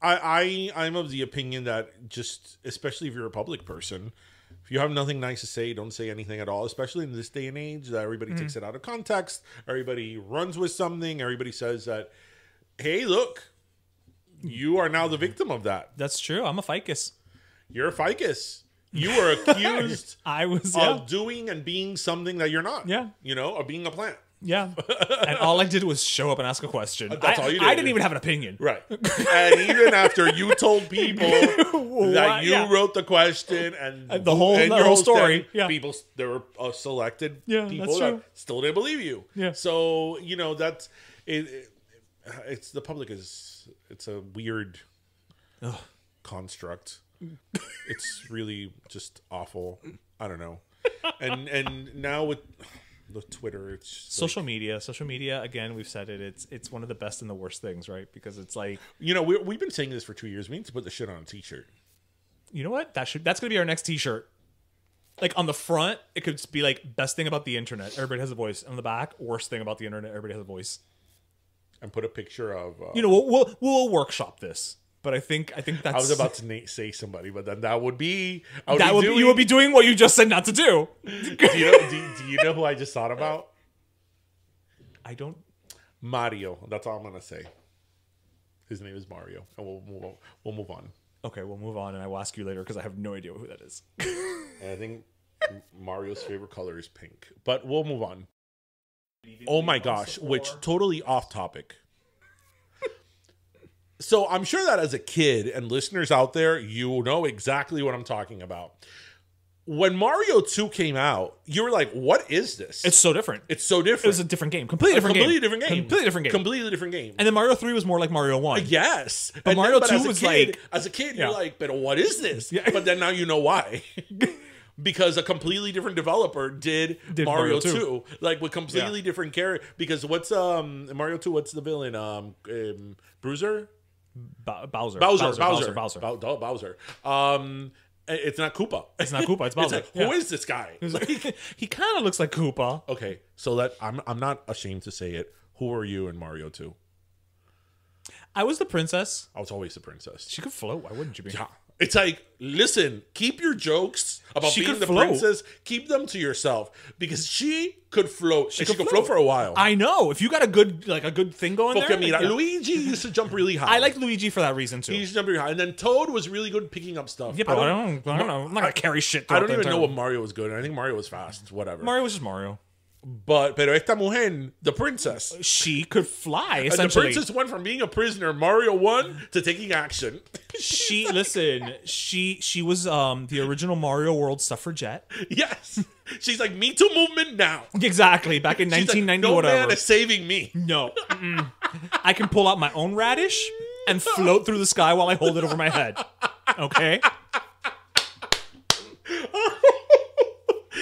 I'm of the opinion that just, especially if you're a public person, if you have nothing nice to say, don't say anything at all. Especially in this day and age, that everybody takes it out of context. Everybody runs with something. Everybody says that, hey, look, you are now the victim of that. That's true. I'm a ficus. You're a ficus. You were accused I was of doing and being something that you're not. Yeah. You know, of being a plant. Yeah. And all I did was show up and ask a question. That's all you did. I didn't even have an opinion. Right. And even after you told people that you wrote the question and the whole story, people, there were selected that's people true. that still didn't believe you. Yeah. So, you know, that's it. It's the public it's a weird construct. It's really just awful. I don't know. And now with the Twitter, it's social media again, we've said it's one of the best and the worst things, right? Because it's like, you know, we've been saying this for 2 years. We need to put the shit on a t-shirt. You know what, that's gonna be our next t-shirt. Like on the front it could be like, best thing about the internet, everybody has a voice. On the back, worst thing about the internet, everybody has a voice. And put a picture of you know, we'll workshop this. But I think that's. I was about to say somebody, but then that would be you would be doing what you just said not to do. do you know who I just thought about? I don't. Mario. That's all I'm gonna say. His name is Mario, and we'll move on. Okay, we'll move on, and I will ask you later because I have no idea who that is. And I think Mario's favorite color is pink, but we'll move on. Oh my gosh! Which totally off topic. So I'm sure that as a kid, and listeners out there, you know exactly what I'm talking about. When Mario 2 came out, you were like, what is this? It's so different. It's so different. It was a different game. Completely different game. Completely different game. And then Mario 3 was more like Mario 1. Yes. But Mario 2 was like... As a kid, you're like, but what is this? Yeah. But then now you know why. Because a completely different developer did Mario 2. Like, with completely different character. Because what's Mario 2, what's the villain? Bruiser? Bowser. Bowser. It's not Koopa. It's not Koopa. It's Bowser. It's like, who is this guy? Like, he kind of looks like Koopa. Okay, so I'm not ashamed to say it. Who are you in Mario 2? I was the princess. I was always the princess. She could float. Why wouldn't you be? Yeah. It's like, listen, keep your jokes about being the princess, keep them to yourself, because she could float. She could float for a while. I know. If you got a good thing going there. Mira, Luigi used to jump really high. I like Luigi for that reason too. He used to jump really high, and then Toad was really good at picking up stuff. Yeah, but I don't know. I'm not gonna carry shit. I don't even know what Mario was good. I think Mario was fast. Whatever. Mario was just Mario. Pero esta mujer, the princess, she could fly. Essentially, and the princess went from being a prisoner, Mario 1, to taking action. She was the original Mario World suffragette. Yes, she's like Me Too movement now. Exactly, back in 1990, like, no whatever. man is saving me. No, I can pull out my own radish and float through the sky while I hold it over my head. Okay.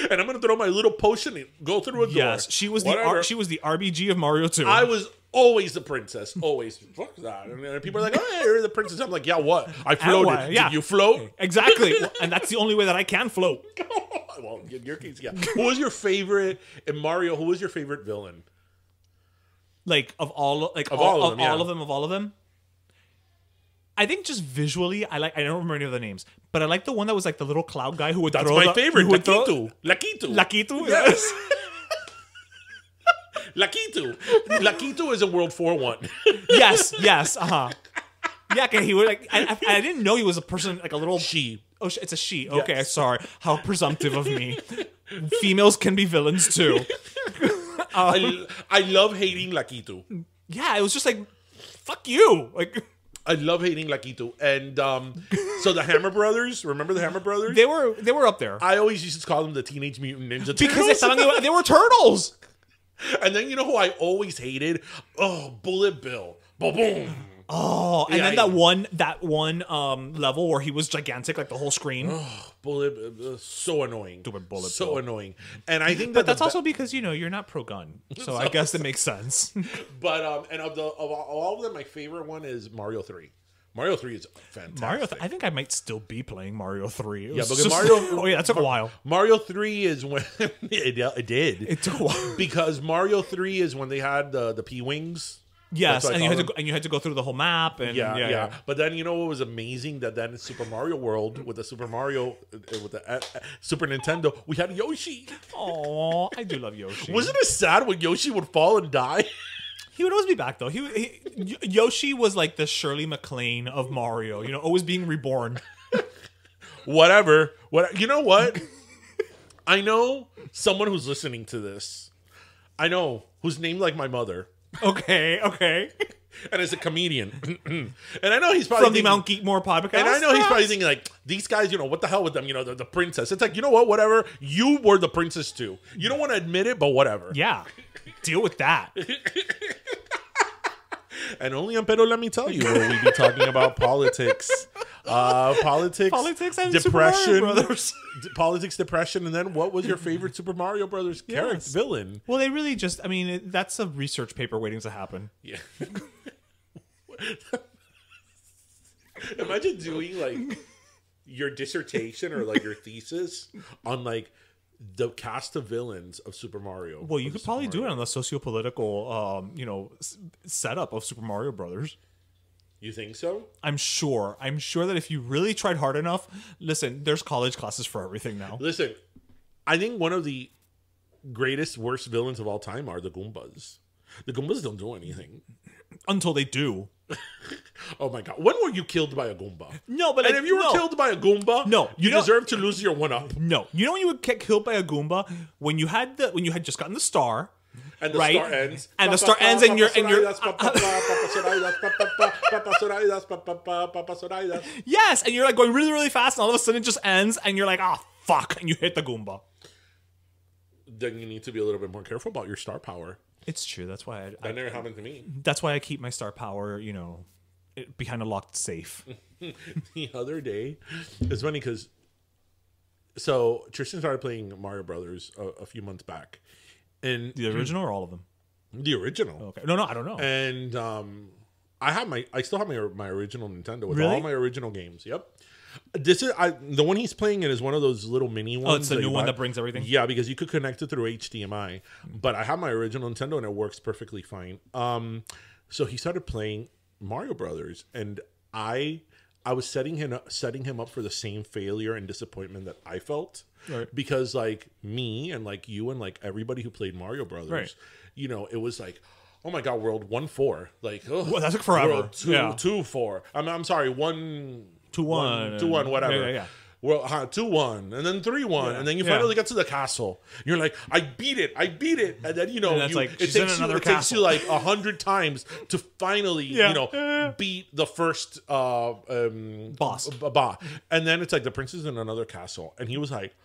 And I'm gonna throw my little potion and go through a door. Yes, she was the RBG of Mario 2. I was always the princess. Always. Fuck that. And people are like, oh, yeah, you're the princess. I'm like, yeah, what? I floated. Yeah. Did you float? Exactly. And that's the only way that I can float. Well, in your case, yeah. Who was your favorite in Mario? Who was your favorite villain? Like of all of them. I think just visually, I don't remember any of the names, but I like the one that was like the little cloud guy who would throw. That's my favorite. Lakitu. Lakitu? Yes. Lakitu. Lakitu is a World 4-1. Yes. Yeah, okay, he would like. I didn't know he was a person, like a little she. Oh, it's a she. Okay, yes. Sorry. How presumptive of me. Females can be villains too. I love hating Lakitu. Yeah, it was just like, fuck you. Like, I love hating Lakitu. And so the Hammer Brothers, remember the Hammer Brothers? They were up there. I always used to call them the Teenage Mutant Ninja Turtles. Because they were turtles. And then you know who I always hated? Oh, Bullet Bill. Boom. Oh, and then that one level where he was gigantic, like the whole screen. Oh, Bullet, so annoying. Stupid Bullet. So Bill. Annoying. And I think that's also because you're not pro gun, so I guess it makes sense. But and of all of them, my favorite one is Mario 3. Mario 3 is fantastic. I think I might still be playing Mario 3. Mario. Oh yeah, that took a while. Mario 3 is when it did. It took a while because Mario 3 is when they had the P-Wings. Yes, and you had to go through the whole map. And yeah. But then you know what was amazing? That then in Super Mario World with the Super Mario with the Super Nintendo, we had Yoshi. Oh, I do love Yoshi. Wasn't it sad when Yoshi would fall and die? He would always be back though. Yoshi was like the Shirley MacLaine of Mario. Always being reborn. Whatever. What? You know what? I know someone who's listening to this. I know who's named like my mother. Okay. And is a comedian. And I know he's probably From the Mount Geekmore podcast. And I know he's probably thinking like, these guys, what the hell with them? The princess. It's like, you know what? Whatever. You were the princess too. You don't want to admit it, but whatever. Yeah. Deal with that. And only on Pero Let Me Tell You will we be talking about politics. Politics and depression, Super Mario Brothers. Politics, depression, and then what was your favorite Super Mario Brothers character villain? Well, they really just, that's a research paper waiting to happen. Yeah. Imagine doing like your dissertation or like your thesis on like the cast of villains of Super Mario. Well, you could probably do it on the socio-political, setup of Super Mario Brothers. You think so? I'm sure that if you really tried hard enough, listen, there's college classes for everything now. Listen, I think one of the greatest, worst villains of all time are the Goombas. The Goombas don't do anything. Until they do. Oh my god. When were you killed by a Goomba? No, but and if you were killed by a Goomba, you deserve to lose your 1-up. No. You know when you would get killed by a Goomba? When you had just gotten the star. And the star ends. And the star ends and you're yes, and you're like going really, really fast, and all of a sudden it just ends, and you're like, oh fuck, and you hit the Goomba. Then you need to be a little bit more careful about your star power. It's true. That's why that never happened to me. That's why I keep my star power, behind a locked safe. The other day, it's funny because so Tristan started playing Mario Brothers a few months back, and the original or all of them? The original. Okay. No, I don't know. And I still have my original Nintendo with really? all my original games. Yep. This is the one he's playing in is one of those little mini ones. Oh, it's the new one that brings everything? Yeah, because you could connect it through HDMI. But I have my original Nintendo and it works perfectly fine. So he started playing Mario Brothers, and I was setting him up for the same failure and disappointment that I felt. Right. Because like me and like you and like everybody who played Mario Brothers, right. It was like, oh my god, world 1-4. Like, oh, well, that took forever. World 2-4. I'm sorry, 1-2-1, 2-1, whatever. Yeah. Well, 2-1, and then 3-1, and then you finally get to the castle. You're like, I beat it, and then it takes you like 100 times to finally beat the first boss. And then it's like the prince is in another castle, and he was like,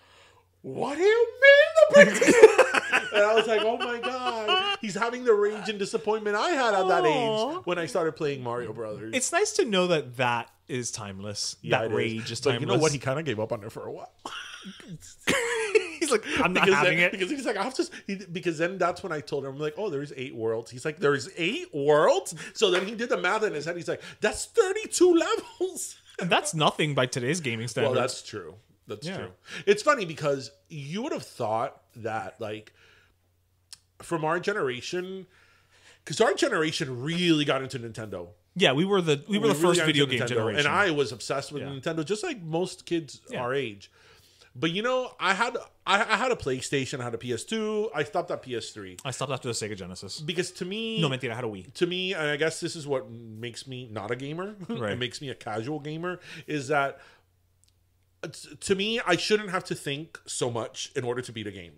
what do you mean the prince? And I was like, oh my god, he's having the rage and disappointment I had at that age when I started playing Mario Brothers. It's nice to know that is timeless. Yeah, that rage is timeless. But you know what? He kind of gave up on it for a while. He's like, I'm not having it. Because he's like, because then that's when I told him, I'm like, oh, there's 8 worlds. He's like, there's 8 worlds? So then he did the math in his head. He's like, that's 32 levels. And that's nothing by today's gaming standards. Well, that's true. That's true. It's funny because you would have thought that, like, from our generation, because our generation really got into Nintendo. Yeah, we were the first video game generation, and I was obsessed with Nintendo, just like most kids our age. But I had a PlayStation, I had a PS2. I stopped at PS3. I stopped after the Sega Genesis because to me, no, mentira, I had a Wii. To me, and I guess this is what makes me not a gamer. Right. It makes me a casual gamer. Is that to me, I shouldn't have to think so much in order to beat a game.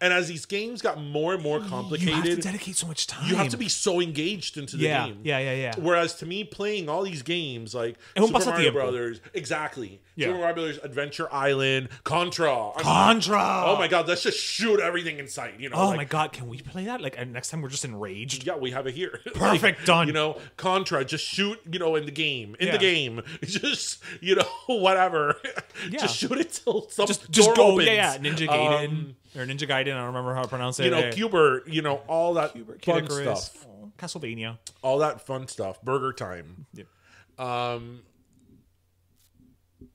And as these games got more and more complicated, you have to dedicate so much time. You have to be so engaged into the game. Yeah. Whereas to me, playing all these games like Super Mario Brothers, Super Mario Brothers, Adventure Island, Contra. Oh my god, let's just shoot everything in sight. Oh my god, can we play that? Like, and next time we're just enraged. Yeah, we have it here. Perfect, done. Contra, just shoot. In the game, just whatever. Yeah. Just shoot it till some door opens. Yeah. Ninja Gaiden. Or Ninja Gaiden, I don't remember how to pronounce it. Q*bert, all that fun stuff. Castlevania. All that fun stuff. Burger Time. Yep.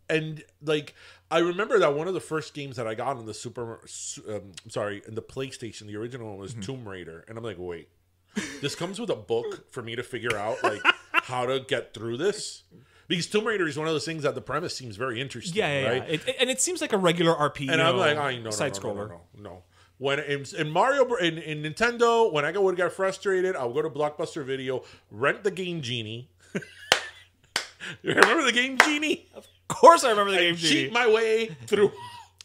And like I remember that one of the first games that I got in the in the PlayStation, the original one was Tomb Raider. And I'm like, wait, this comes with a book for me to figure out like how to get through this? Because Tomb Raider is one of those things that the premise seems very interesting. Right? And it seems like a regular RPG. And I'm like, side scroller. No. When in Mario in Nintendo, when I would get frustrated, I would go to Blockbuster Video, rent the Game Genie. You remember the Game Genie? Of course I remember the game cheat TV. my way through.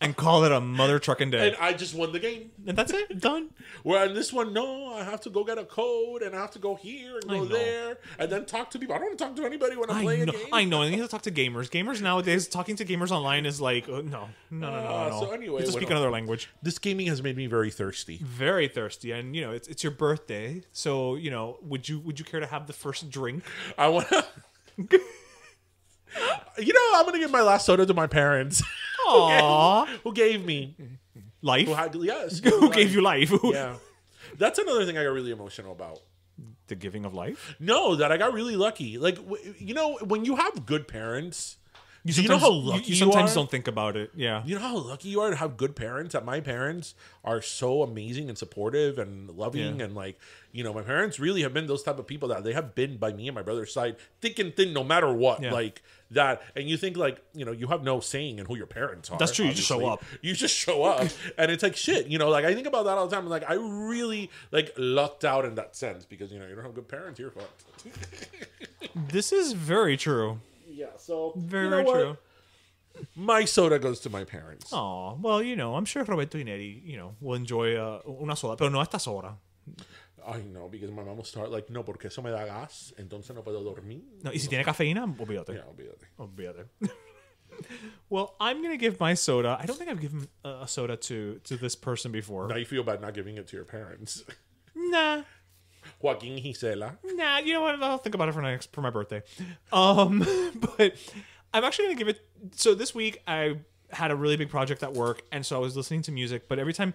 And call it a mother trucking day. And I just won the game. And that's it. Done. Where in this one, no, I have to go get a code and I have to go here and go there and then talk to people. I don't want to talk to anybody when I'm playing a game. I know. And you have to talk to gamers. Gamers nowadays, talking to gamers online is like, no. So anyway, you have to speak another language. This gaming has made me very thirsty. Very thirsty. And, it's your birthday. So, would you care to have the first drink? I want to... I'm going to give my last soda to my parents. Aww. Who gave me life? Who gave you life? Yeah. That's another thing I got really emotional about. The giving of life? No, that I got really lucky. Like, when you have good parents... You know how lucky you sometimes don't think about it. Yeah. You know how lucky you are to have good parents? That my parents are so amazing and supportive and loving. And my parents really have been those type of people that they have been by me and my brother's side, thick and thin, no matter what. Yeah. Like that. And you think you have no saying in who your parents are. That's true. Obviously. You just show up. And it's like, shit, I think about that all the time. Like, I really lucked out in that sense because, you don't have good parents, you're fucked. This is very true. Yeah, so very true. My soda goes to my parents. Oh, well, I'm sure Roberto y Neri, will enjoy una soda, pero no esta soda. I know, because my mom will start no, porque eso me da gas, entonces no puedo dormir. No, y si tiene cafeína, olvídate. Yeah, olvídate. Well, I'm going to give my soda. I don't think I've given a soda to this person before. Now you feel bad not giving it to your parents. Nah. Joaquin Gisela. Nah, you know what? I'll think about it for my birthday. But I'm actually going to give it... So this week, I had a really big project at work, and so I was listening to music, but every time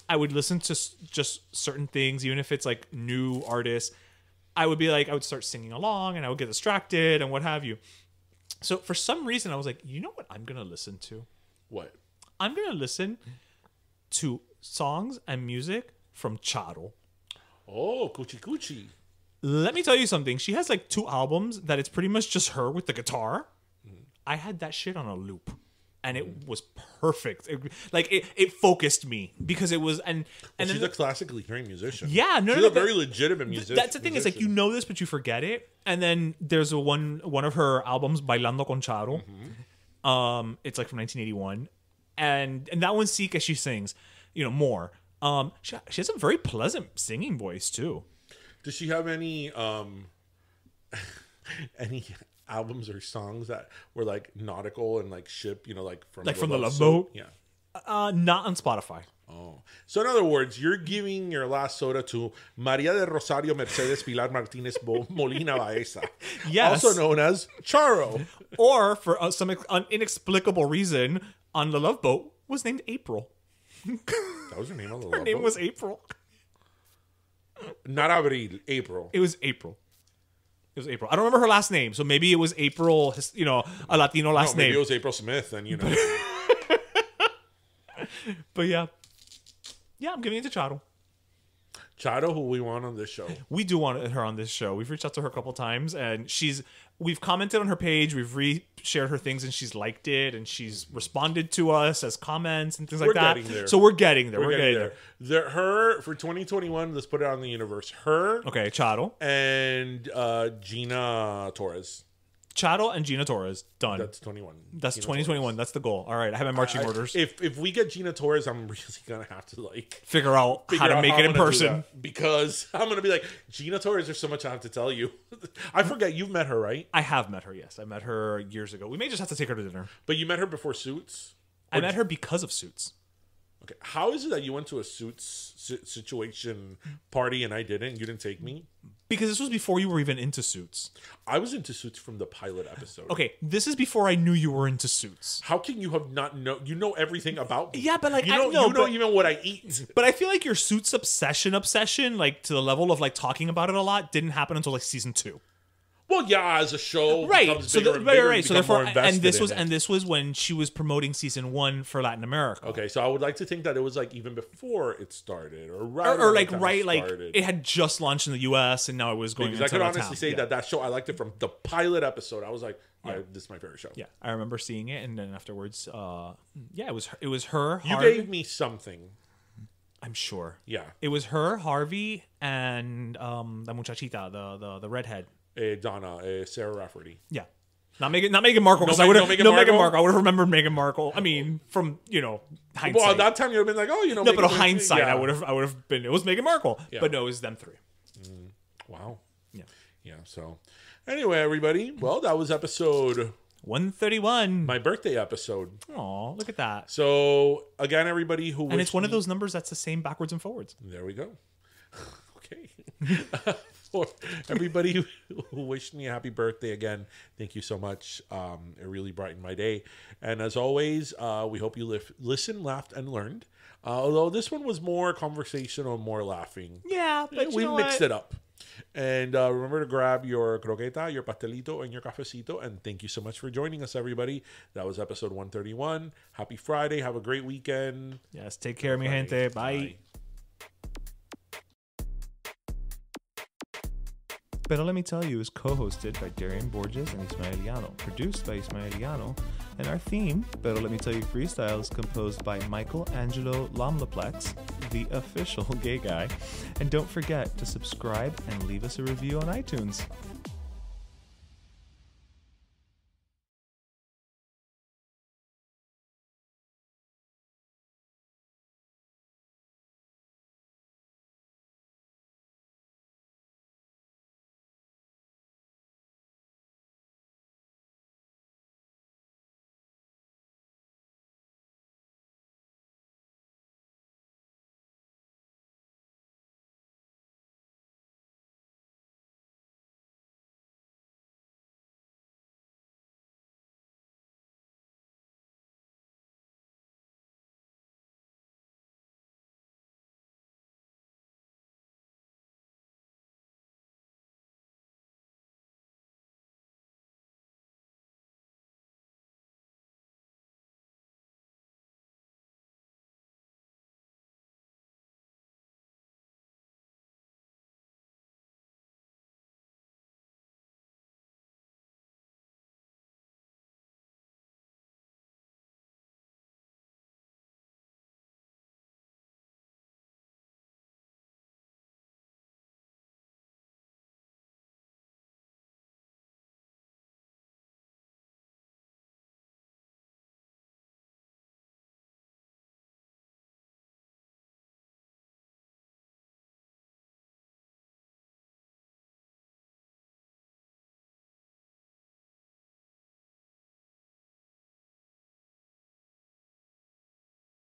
I would listen to just certain things, even if it's new artists, I would start singing along, and I would get distracted, and what have you. So for some reason, I was like, you know what I'm going to listen to? What? I'm going to listen to songs and music from Charo. Oh, Cuchi Cuchi. Let me tell you something. She has 2 albums that it's pretty much just her with the guitar. I had that shit on a loop. And it was perfect. It focused me because it was and she's a classically trained musician. Yeah, she's a very legitimate musician. That's the thing is you know this, but you forget it. And then there's one of her albums, Bailando con Charo. It's from 1981, and that one as she sings, more. She has a very pleasant singing voice too. Does she have any albums or songs that were nautical and ship, from the Love Boat? Yeah. Not on Spotify. Oh. So in other words, you're giving your last soda to Maria de Rosario Mercedes Pilar Martinez Molina Baeza. Yes. Also known as Charo. Or for some inexplicable reason, on the Love Boat was named April. That was her name on the Love Boat? Her name was April. Not Abril, April. It was April. I don't remember her last name, so maybe it was April, a Latino last name. Maybe it was April Smith, and But yeah. Yeah, I'm giving it to Charo. Charo, who we want on this show. We do want her on this show. We've reached out to her a couple times, and we've commented on her page, we've re-shared her things, and she's liked it, and she's responded to us as comments and things like that. There. So we're getting there. We're getting there. Her, for 2021, let's put it on the universe. Her. Okay, Charo. And Gina Torres. Charo and Gina Torres. Done. That's 21. That's Gina 2021. Torres. That's the goal. All right, I have my marching orders. If we get Gina Torres, I'm really going to have to figure out how to make it in person. Because I'm going to be like, Gina Torres, there's so much I have to tell you. I forget, you've met her, right? I have met her, yes. I met her years ago. We may just have to take her to dinner. But you met her before Suits? I met her because of Suits. Okay. How is it that you went to a Suits situation party and I didn't? You didn't take me? Because this was before you were even into Suits. I was into Suits from the pilot episode. Okay, this is before I knew you were into Suits. How can you have not know? You know everything about me. Yeah, but you know even what I eat. But I feel like your Suits obsession, to the level of talking about it a lot, didn't happen until season 2. Well, yeah, as a show, right? So right. So therefore, and this was was when she was promoting season 1 for Latin America. Okay, so I would like to think that it was even before it started, or it had just launched in the U.S. and now it was going. Because I could honestly say that show, I liked it from the pilot episode. I was like, this is my favorite show. Yeah, I remember seeing it, and then afterwards, it was her. You gave me something. I'm sure. Yeah, it was her, Harvey, and the muchachita, the redhead. Donna, Sarah Rafferty. Yeah. Not Meghan Markle, because I would have Meghan Markle. I would have remembered Meghan Markle. I mean, from hindsight. Well, at that time you would have been like, oh, No, but hindsight, I would have been. It was Meghan Markle, but no, it was them three. Wow. Yeah. So, anyway, everybody. Well, that was episode 131. My birthday episode. Aw, look at that. So again, everybody who and it's one of those numbers that's the same backwards and forwards. There we go. Okay. For everybody who wished me a happy birthday again, thank you so much. It really brightened my day. And as always, we hope you listened, laughed, and learned. Although this one was more conversational, more laughing. Yeah, but we mixed it up. And remember to grab your croqueta, your pastelito, and your cafecito. And thank you so much for joining us, everybody. That was episode 131. Happy Friday. Have a great weekend. Yes, take care, mi gente. Bye. Pero Let Me Tell You is co-hosted by Darian Borges and Ismaeliano, produced by Ismaeliano, and our theme, Pero Let Me Tell You Freestyle, is composed by Michael Angelo Lomlaplex, the official gay guy. And don't forget to subscribe and leave us a review on iTunes.